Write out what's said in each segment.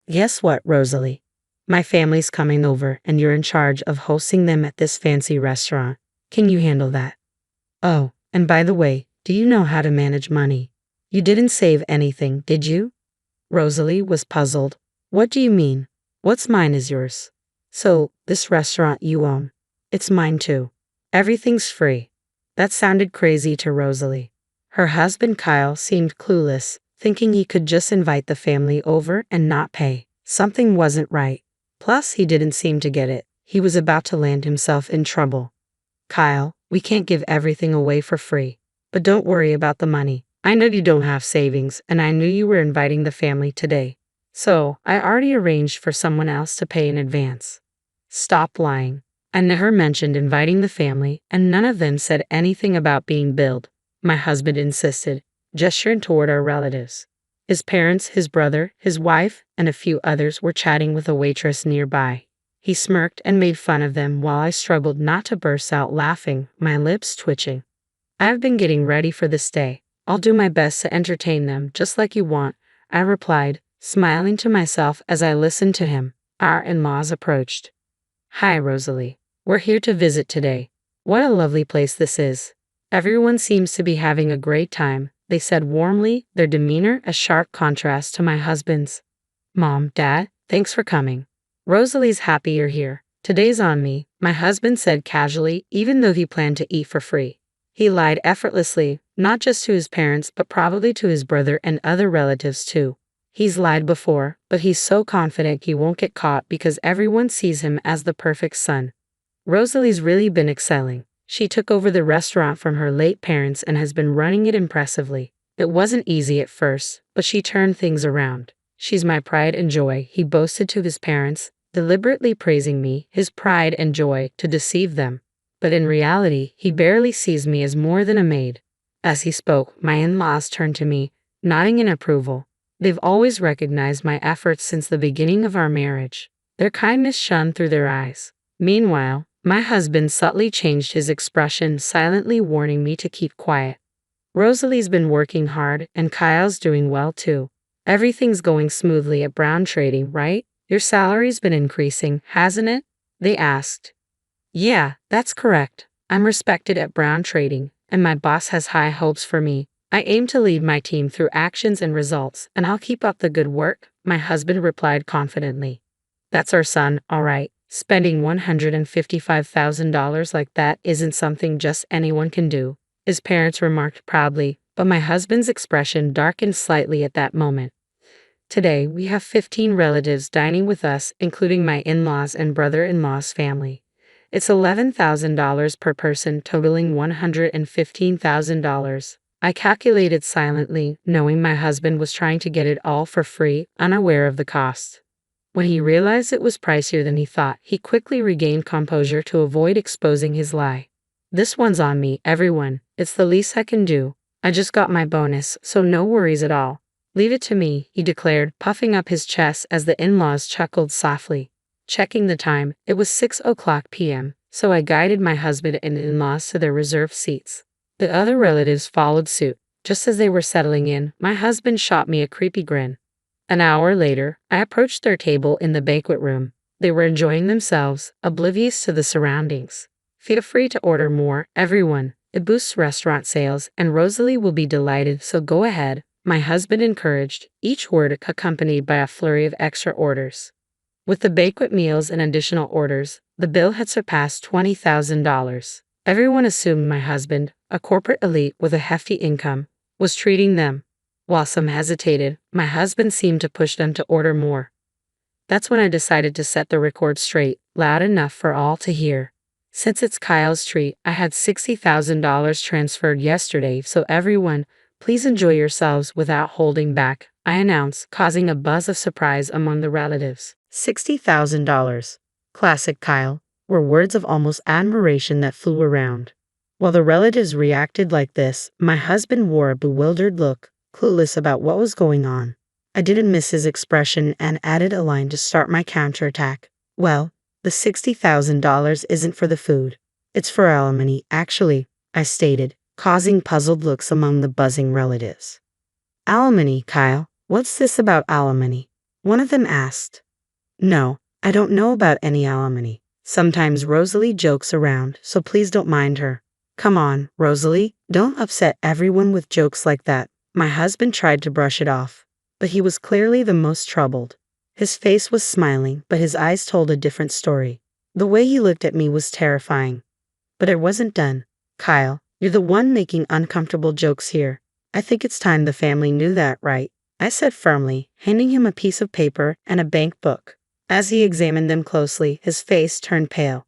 Guess what, Rosalie? My family's coming over and you're in charge of hosting them at this fancy restaurant. Can you handle that? Oh, and by the way, do you know how to manage money? You didn't save anything, did you? Rosalie was puzzled. What do you mean? What's mine is yours. So, this restaurant you own. It's mine too. Everything's free. That sounded crazy to Rosalie. Her husband Kyle seemed clueless, thinking he could just invite the family over and not pay. Something wasn't right. Plus, he didn't seem to get it. He was about to land himself in trouble. Kyle, we can't give everything away for free. But don't worry about the money. I know you don't have savings, and I knew you were inviting the family today. So, I already arranged for someone else to pay in advance. Stop lying. I never mentioned inviting the family, and none of them said anything about being billed. My husband insisted, gesturing toward our relatives. His parents, his brother, his wife, and a few others were chatting with a waitress nearby. He smirked and made fun of them while I struggled not to burst out laughing, my lips twitching. I've been getting ready for this day. I'll do my best to entertain them just like you want, I replied, smiling to myself as I listened to him. Our in-laws approached. Hi, Rosalie. We're here to visit today. What a lovely place this is. Everyone seems to be having a great time, they said warmly, their demeanor a sharp contrast to my husband's. Mom, Dad, thanks for coming. Rosalie's happy you're here. Today's on me, my husband said casually, even though he planned to eat for free. He lied effortlessly, not just to his parents but probably to his brother and other relatives too. He's lied before, but he's so confident he won't get caught because everyone sees him as the perfect son. Rosalie's really been excelling. She took over the restaurant from her late parents and has been running it impressively. It wasn't easy at first, but she turned things around. She's my pride and joy, he boasted to his parents, deliberately praising me, his pride and joy, to deceive them. But in reality, he barely sees me as more than a maid. As he spoke, my in-laws turned to me, nodding in approval. They've always recognized my efforts since the beginning of our marriage. Their kindness shone through their eyes. Meanwhile, my husband subtly changed his expression, silently warning me to keep quiet. Rosalie's been working hard, and Kyle's doing well too. Everything's going smoothly at Brown Trading, right? Your salary's been increasing, hasn't it? They asked. Yeah, that's correct. I'm respected at Brown Trading, and my boss has high hopes for me. I aim to lead my team through actions and results, and I'll keep up the good work, my husband replied confidently. That's our son, all right. Spending $155,000 like that isn't something just anyone can do, his parents remarked proudly, but my husband's expression darkened slightly at that moment. Today, we have 15 relatives dining with us, including my in-laws and brother-in-law's family. It's $11,000 per person, totaling $115,000. I calculated silently, knowing my husband was trying to get it all for free, unaware of the cost. When he realized it was pricier than he thought, he quickly regained composure to avoid exposing his lie. This one's on me, everyone. It's the least I can do. I just got my bonus, so no worries at all. Leave it to me, he declared, puffing up his chest as the in-laws chuckled softly. Checking the time, it was 6:00 p.m., so I guided my husband and in-laws to their reserved seats. The other relatives followed suit. Just as they were settling in, my husband shot me a creepy grin. An hour later, I approached their table in the banquet room. They were enjoying themselves, oblivious to the surroundings. Feel free to order more, everyone. It boosts restaurant sales, and Rosalie will be delighted, so go ahead, my husband encouraged, each word accompanied by a flurry of extra orders. With the banquet meals and additional orders, the bill had surpassed $20,000. Everyone assumed my husband, a corporate elite with a hefty income, was treating them. While some hesitated, my husband seemed to push them to order more. That's when I decided to set the record straight, loud enough for all to hear. Since it's Kyle's treat, I had $60,000 transferred yesterday, so everyone, please enjoy yourselves without holding back, I announced, causing a buzz of surprise among the relatives. $60,000. Classic Kyle, were words of almost admiration that flew around. While the relatives reacted like this, my husband wore a bewildered look, clueless about what was going on. I didn't miss his expression and added a line to start my counterattack. Well, the $60,000 isn't for the food. It's for alimony, actually, I stated, causing puzzled looks among the buzzing relatives. Alimony, Kyle? What's this about alimony? One of them asked. No, I don't know about any alimony. Sometimes Rosalie jokes around, so please don't mind her. Come on, Rosalie, don't upset everyone with jokes like that. My husband tried to brush it off, but he was clearly the most troubled. His face was smiling, but his eyes told a different story. The way he looked at me was terrifying. But it wasn't done. Kyle, you're the one making uncomfortable jokes here. I think it's time the family knew that, right? I said firmly, handing him a piece of paper and a bank book. As he examined them closely, his face turned pale.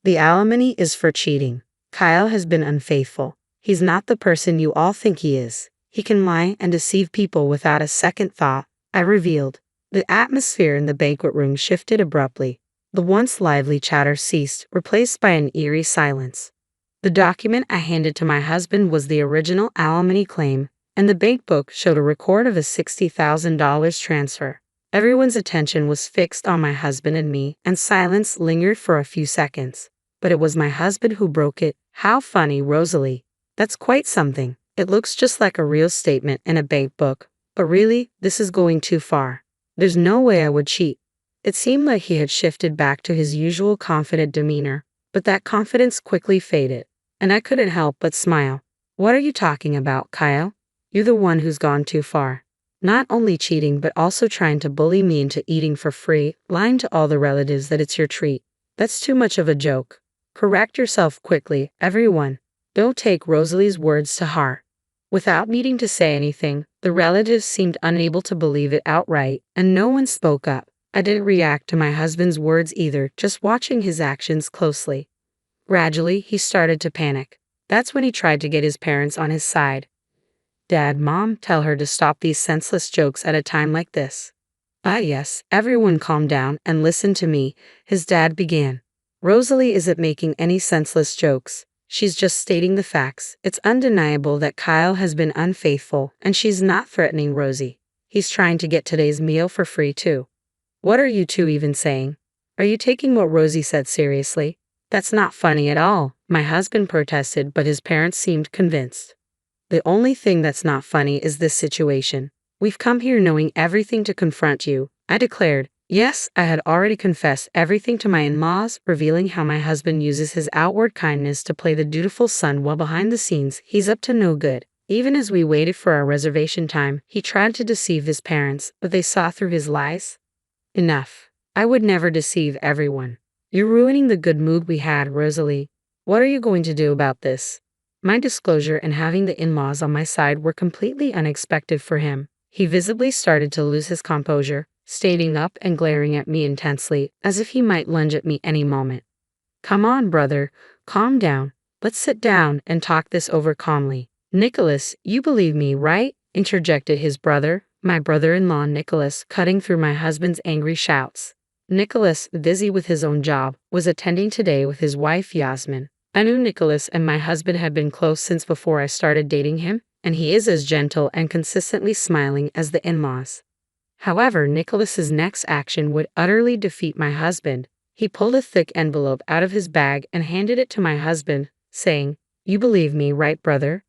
The alimony is for cheating. Kyle has been unfaithful. He's not the person you all think he is. He can lie and deceive people without a second thought, I revealed. The atmosphere in the banquet room shifted abruptly. The once lively chatter ceased, replaced by an eerie silence. The document I handed to my husband was the original alimony claim, and the bank book showed a record of a $60,000 transfer. Everyone's attention was fixed on my husband and me, and silence lingered for a few seconds. But it was my husband who broke it. How funny, Rosalie. That's quite something. It looks just like a real statement in a bank book. But really, this is going too far. There's no way I would cheat. It seemed like he had shifted back to his usual confident demeanor, but that confidence quickly faded, and I couldn't help but smile. What are you talking about, Kyle? You're the one who's gone too far. Not only cheating but also trying to bully me into eating for free, lying to all the relatives that it's your treat. That's too much of a joke. Correct yourself quickly, everyone. Don't take Rosalie's words to heart. Without needing to say anything, the relatives seemed unable to believe it outright, and no one spoke up. I didn't react to my husband's words either, just watching his actions closely. Gradually, he started to panic. That's when he tried to get his parents on his side. Dad, Mom, tell her to stop these senseless jokes at a time like this. Ah yes, everyone calm down and listen to me, his dad began. Rosalie isn't making any senseless jokes. She's just stating the facts. It's undeniable that Kyle has been unfaithful, and she's not threatening Rosie. He's trying to get today's meal for free too. What are you two even saying? Are you taking what Rosie said seriously? That's not funny at all, my husband protested, but his parents seemed convinced. The only thing that's not funny is this situation. We've come here knowing everything to confront you, I declared. Yes, I had already confessed everything to my in-laws, revealing how my husband uses his outward kindness to play the dutiful son while behind the scenes, he's up to no good. Even as we waited for our reservation time, he tried to deceive his parents, but they saw through his lies. Enough. I would never deceive everyone. You're ruining the good mood we had, Rosalie. What are you going to do about this? My disclosure and having the in-laws on my side were completely unexpected for him. He visibly started to lose his composure, standing up and glaring at me intensely, as if he might lunge at me any moment. Come on, brother, calm down. Let's sit down and talk this over calmly. Nicholas, you believe me, right? Interjected his brother, my brother-in-law Nicholas, cutting through my husband's angry shouts. Nicholas, busy with his own job, was attending today with his wife Yasmin. I knew Nicholas and my husband had been close since before I started dating him, and he is as gentle and consistently smiling as the in-laws. However, Nicholas's next action would utterly defeat my husband. He pulled a thick envelope out of his bag and handed it to my husband, saying, You believe me, right, brother?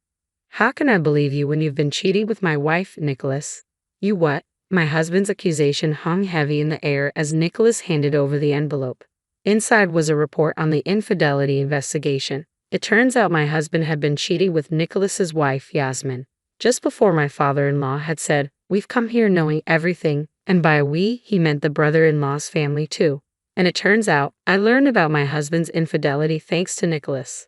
How can I believe you when you've been cheating with my wife, Nicholas? You what? My husband's accusation hung heavy in the air as Nicholas handed over the envelope. Inside was a report on the infidelity investigation. It turns out my husband had been cheating with Nicholas's wife, Yasmin. Just before my father-in-law had said, We've come here knowing everything, and by we, he meant the brother-in-law's family too. And it turns out, I learned about my husband's infidelity thanks to Nicholas.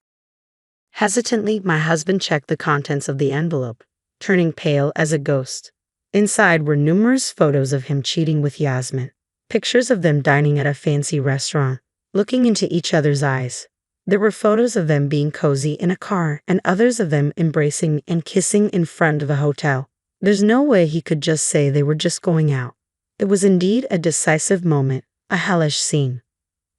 Hesitantly, my husband checked the contents of the envelope, turning pale as a ghost. Inside were numerous photos of him cheating with Yasmin, pictures of them dining at a fancy restaurant, looking into each other's eyes. There were photos of them being cozy in a car and others of them embracing and kissing in front of a hotel. There's no way he could just say they were just going out. It was indeed a decisive moment, a hellish scene.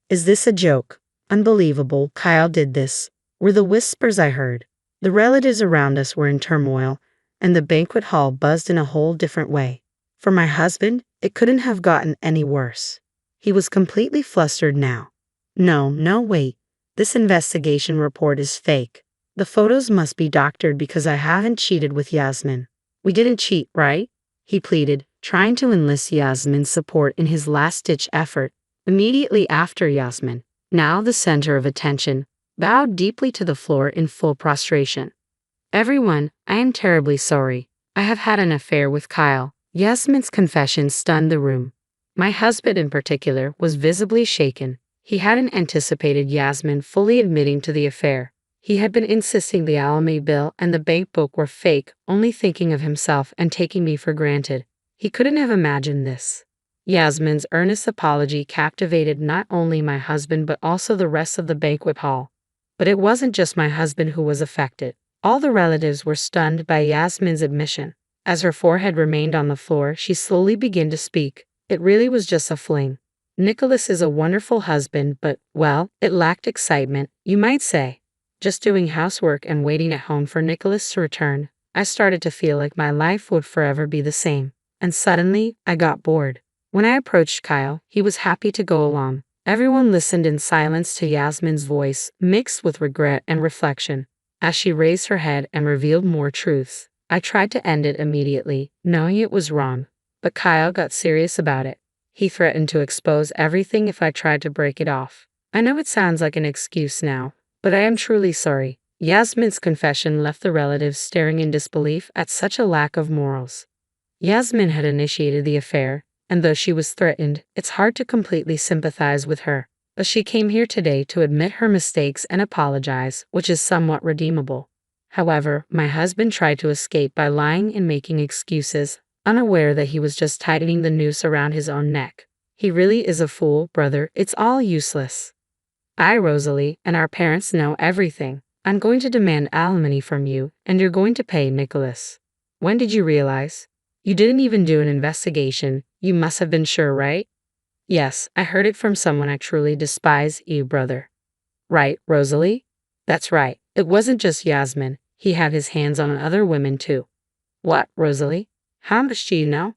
Is this a joke? Unbelievable, Kyle did this, were the whispers I heard. The relatives around us were in turmoil, and the banquet hall buzzed in a whole different way. For my husband, it couldn't have gotten any worse. He was completely flustered now. No, wait. This investigation report is fake. The photos must be doctored because I haven't cheated with Yasmin. We didn't cheat, right? He pleaded, trying to enlist Yasmin's support in his last-ditch effort. Immediately after Yasmin, now the center of attention, bowed deeply to the floor in full prostration. Everyone, I am terribly sorry. I have had an affair with Kyle. Yasmin's confession stunned the room. My husband in particular was visibly shaken. He hadn't anticipated Yasmin fully admitting to the affair. He had been insisting the alimony bill and the bank book were fake, only thinking of himself and taking me for granted. He couldn't have imagined this. Yasmin's earnest apology captivated not only my husband but also the rest of the banquet hall. But it wasn't just my husband who was affected. All the relatives were stunned by Yasmin's admission. As her forehead remained on the floor, she slowly began to speak. It really was just a fling. Nicholas is a wonderful husband, but, well, it lacked excitement, you might say. Just doing housework and waiting at home for Nicholas to return, I started to feel like my life would forever be the same. And suddenly, I got bored. When I approached Kyle, he was happy to go along. Everyone listened in silence to Yasmin's voice, mixed with regret and reflection. As she raised her head and revealed more truths, I tried to end it immediately, knowing it was wrong. But Kyle got serious about it. He threatened to expose everything if I tried to break it off. I know it sounds like an excuse now, but I am truly sorry. Yasmin's confession left the relatives staring in disbelief at such a lack of morals. Yasmin had initiated the affair, and though she was threatened, it's hard to completely sympathize with her. But she came here today to admit her mistakes and apologize, which is somewhat redeemable. However, my husband tried to escape by lying and making excuses, unaware that he was just tightening the noose around his own neck. He really is a fool, brother. It's all useless. Rosalie, and our parents know everything. I'm going to demand alimony from you, and you're going to pay Nicholas. When did you realize? You didn't even do an investigation. You must have been sure, right? Yes, I heard it from someone I truly despise, you brother. Right, Rosalie? That's right. It wasn't just Yasmin. He had his hands on other women too. What, Rosalie? How much do you know?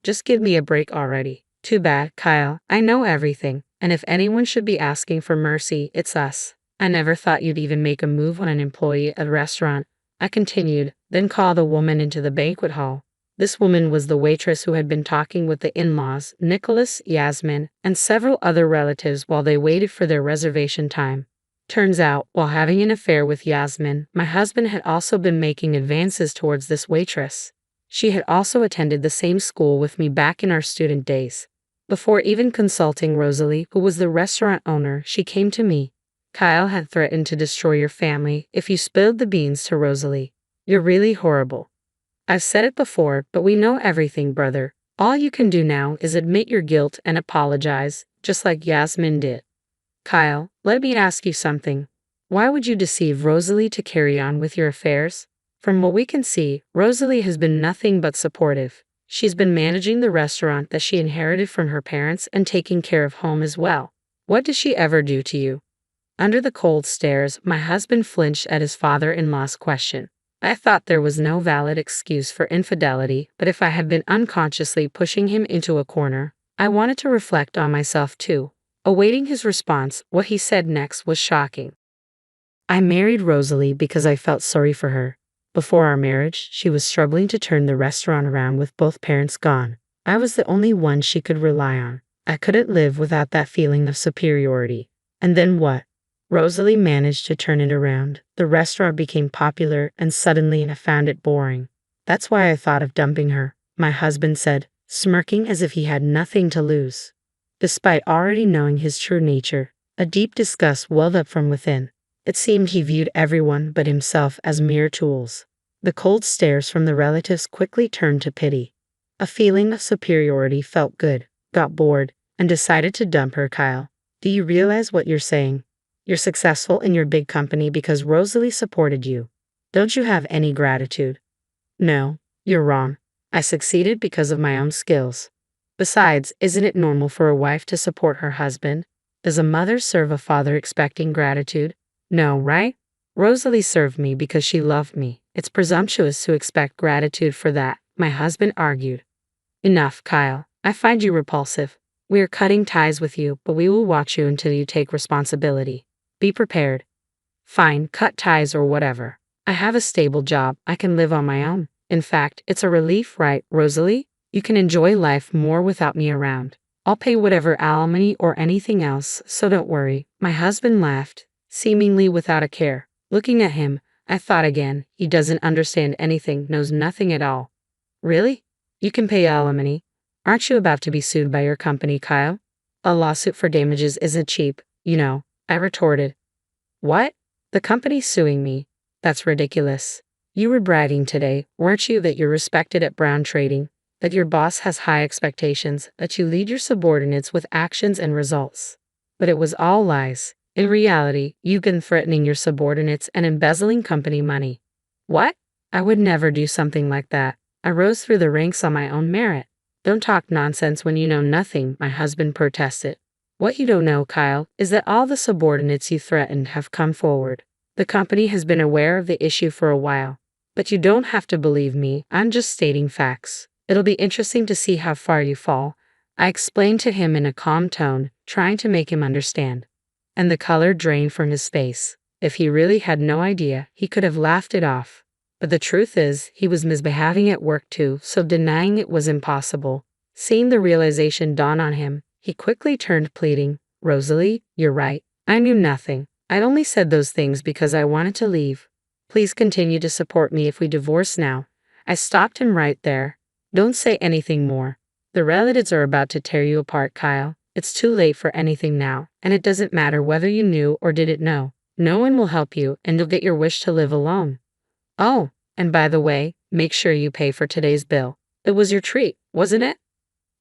Just give me a break already. Too bad, Kyle. I know everything, and if anyone should be asking for mercy, it's us. I never thought you'd even make a move on an employee at a restaurant. I continued, then called a woman into the banquet hall. This woman was the waitress who had been talking with the in-laws, Nicholas, Yasmin, and several other relatives while they waited for their reservation time. Turns out, while having an affair with Yasmin, my husband had also been making advances towards this waitress. She had also attended the same school with me back in our student days. Before even consulting Rosalie, who was the restaurant owner, she came to me. Kyle had threatened to destroy your family if you spilled the beans to Rosalie. You're really horrible. I've said it before, but we know everything, brother. All you can do now is admit your guilt and apologize, just like Yasmin did. Kyle, let me ask you something. Why would you deceive Rosalie to carry on with your affairs? From what we can see, Rosalie has been nothing but supportive. She's been managing the restaurant that she inherited from her parents and taking care of home as well. What did she ever do to you? Under the cold stares, my husband flinched at his father-in-law's question. I thought there was no valid excuse for infidelity, but if I had been unconsciously pushing him into a corner, I wanted to reflect on myself too. Awaiting his response, what he said next was shocking. I married Rosalie because I felt sorry for her. Before our marriage, she was struggling to turn the restaurant around with both parents gone. I was the only one she could rely on. I couldn't live without that feeling of superiority. And then what? Rosalie managed to turn it around. The restaurant became popular, and suddenly I found it boring. That's why I thought of dumping her, my husband said, smirking as if he had nothing to lose. Despite already knowing his true nature, a deep disgust welled up from within. It seemed he viewed everyone but himself as mere tools. The cold stares from the relatives quickly turned to pity. A feeling of superiority felt good, got bored, and decided to dump her. Kyle, do you realize what you're saying? You're successful in your big company because Rosalie supported you. Don't you have any gratitude? No, you're wrong. I succeeded because of my own skills. Besides, isn't it normal for a wife to support her husband? Does a mother serve a father expecting gratitude? No, right? Rosalie served me because she loved me. It's presumptuous to expect gratitude for that, my husband argued. Enough, Kyle. I find you repulsive. We are cutting ties with you, but we will watch you until you take responsibility. Be prepared. Fine, cut ties or whatever. I have a stable job. I can live on my own. In fact, it's a relief, right, Rosalie? You can enjoy life more without me around. I'll pay whatever alimony or anything else, so don't worry." My husband laughed, seemingly without a care. Looking at him, I thought again, he doesn't understand anything, knows nothing at all. Really? You can pay alimony? Aren't you about to be sued by your company, Kyle? A lawsuit for damages isn't cheap, you know, I retorted. What? The company's suing me? That's ridiculous. You were bragging today, weren't you, that you're respected at Brown Trading, that your boss has high expectations, that you lead your subordinates with actions and results. But it was all lies. In reality, you've been threatening your subordinates and embezzling company money. What? I would never do something like that. I rose through the ranks on my own merit. Don't talk nonsense when you know nothing, my husband protested. What you don't know, Kyle, is that all the subordinates you threatened have come forward. The company has been aware of the issue for a while. But you don't have to believe me, I'm just stating facts. It'll be interesting to see how far you fall. I explained to him in a calm tone, trying to make him understand. And the color drained from his face. If he really had no idea, he could have laughed it off. But the truth is, he was misbehaving at work too, so denying it was impossible. Seeing the realization dawn on him, he quickly turned, pleading, "Rosalie, you're right. I knew nothing. I'd only said those things because I wanted to leave. Please continue to support me if we divorce now." I stopped him right there. "Don't say anything more. The relatives are about to tear you apart, Kyle. It's too late for anything now, and it doesn't matter whether you knew or didn't know. No one will help you, and you'll get your wish to live alone. Oh, and by the way, make sure you pay for today's bill. It was your treat, wasn't it?"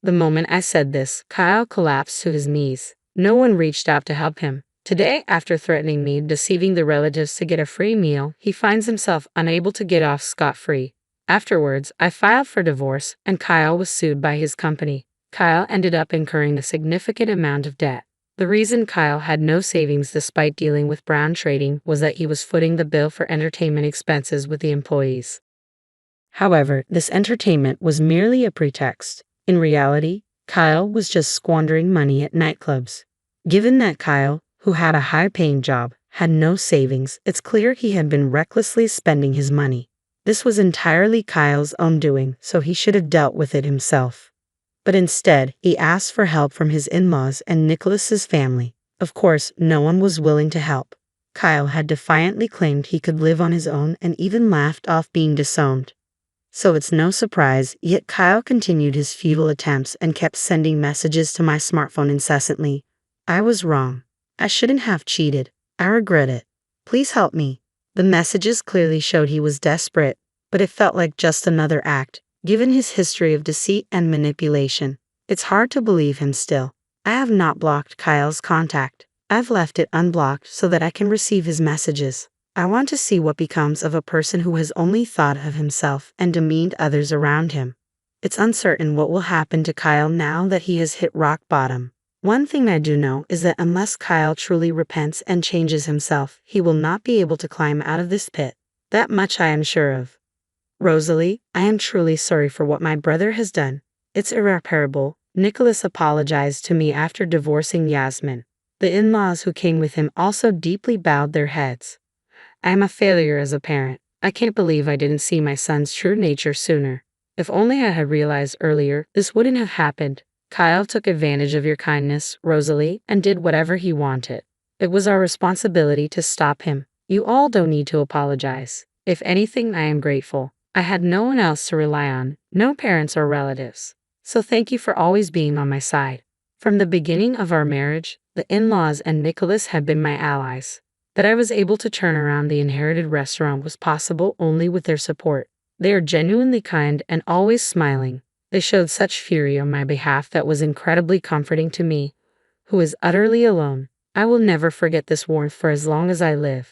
The moment I said this, Kyle collapsed to his knees. No one reached out to help him. Today, after threatening me, deceiving the relatives to get a free meal, he finds himself unable to get off scot-free. Afterwards, I filed for divorce, and Kyle was sued by his company. Kyle ended up incurring a significant amount of debt. The reason Kyle had no savings despite dealing with Brown Trading was that he was footing the bill for entertainment expenses with the employees. However, this entertainment was merely a pretext. In reality, Kyle was just squandering money at nightclubs. Given that Kyle, who had a high-paying job, had no savings, it's clear he had been recklessly spending his money. This was entirely Kyle's own doing, so he should have dealt with it himself. But instead, he asked for help from his in-laws and Nicholas's family. Of course, no one was willing to help. Kyle had defiantly claimed he could live on his own and even laughed off being disowned. So it's no surprise, yet Kyle continued his futile attempts and kept sending messages to my smartphone incessantly. "I was wrong. I shouldn't have cheated. I regret it. Please help me." The messages clearly showed he was desperate, but it felt like just another act, given his history of deceit and manipulation. It's hard to believe him still. I have not blocked Kyle's contact. I've left it unblocked so that I can receive his messages. I want to see what becomes of a person who has only thought of himself and demeaned others around him. It's uncertain what will happen to Kyle now that he has hit rock bottom. One thing I do know is that unless Kyle truly repents and changes himself, he will not be able to climb out of this pit. That much I am sure of. "Rosalie, I am truly sorry for what my brother has done. It's irreparable." Nicholas apologized to me after divorcing Yasmin. The in-laws who came with him also deeply bowed their heads. "I am a failure as a parent. I can't believe I didn't see my son's true nature sooner. If only I had realized earlier, this wouldn't have happened. Kyle took advantage of your kindness, Rosalie, and did whatever he wanted. It was our responsibility to stop him. You all don't need to apologize. If anything, I am grateful. I had no one else to rely on, no parents or relatives. So thank you for always being on my side. From the beginning of our marriage, the in-laws and Nicholas have been my allies. That I was able to turn around the inherited restaurant was possible only with their support. They are genuinely kind and always smiling. They showed such fury on my behalf that was incredibly comforting to me, who is utterly alone. I will never forget this warmth for as long as I live.